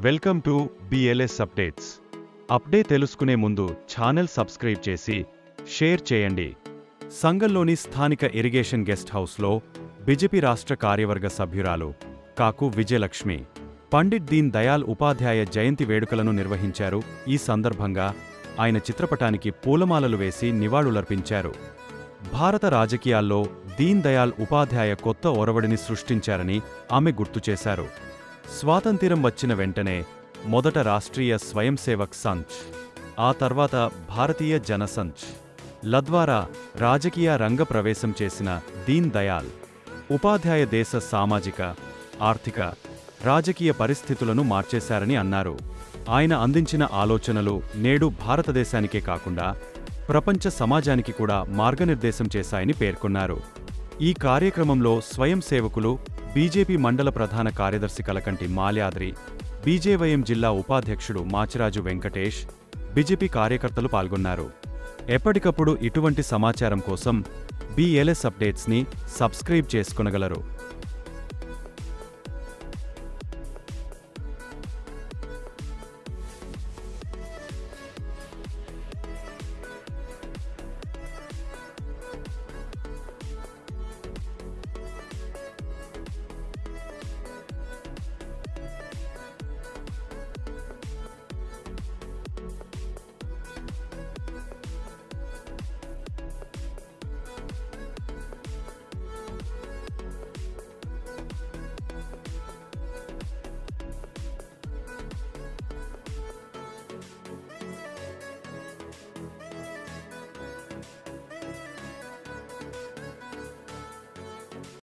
Welcome to BLS updates. Update తెలుసుకునే ముందు channel subscribe చేసి షేర్ చేయండి. సంగంలోని స్థానిక ఇరిగేషన్ గెస్ట్ హౌస్లో బీజేపీ రాష్ట్ర కార్యవర్గ సభ్యురాలు కాకు విజయలక్ష్మి పండిట్ దీన్ దయాల్ ఉపాధ్యాయ జయంతి వేడుకలను నిర్వహించారు. ఈ సందర్భంగా ఆయన చిత్రపటానికి పూలమాలలు వేసి నివాళులర్పించారు. భారత రాజకీయాల్లో దీన్ దయాల్ ఉపాధ్యాయ కొత్త ఒరవడిని సృష్టించారని ఆమె గుర్తుచేశారు. స్వాతంత్ర్యం వచ్చిన వెంటనే మొదట రాష్ట్రీయ స్వయం సేవక్ సంఘ్, ఆ తర్వాత భారతీయ జనసంఘ్ ల ద్వారా రాజకీయ రంగ ప్రవేశం చేసిన దీన్ దయాల్ ఉపాధ్యాయ దేశ సామాజిక, ఆర్థిక, రాజకీయ పరిస్థితులను మార్చేశారని అన్నారు. ఆయన అందించిన ఆలోచనలు నేడు భారతదేశానికే కాకుండా ప్రపంచ సమాజానికి కూడా మార్గనిర్దేశం చేశాయని పేర్కొన్నారు. ఈ కార్యక్రమంలో స్వయం సేవకులు, బీజేపీ మండల ప్రధాన కార్యదర్శి కలకంటి మాల్యాద్రి, బీజేవైఎం జిల్లా ఉపాధ్యక్షుడు మాచిరాజు వెంకటేష్, బీజేపీ కార్యకర్తలు పాల్గొన్నారు. ఎప్పటికప్పుడు ఇటువంటి సమాచారం కోసం బిఎల్ఎస్ అప్డేట్స్ని సబ్స్క్రైబ్ చేసుకొనగలరు.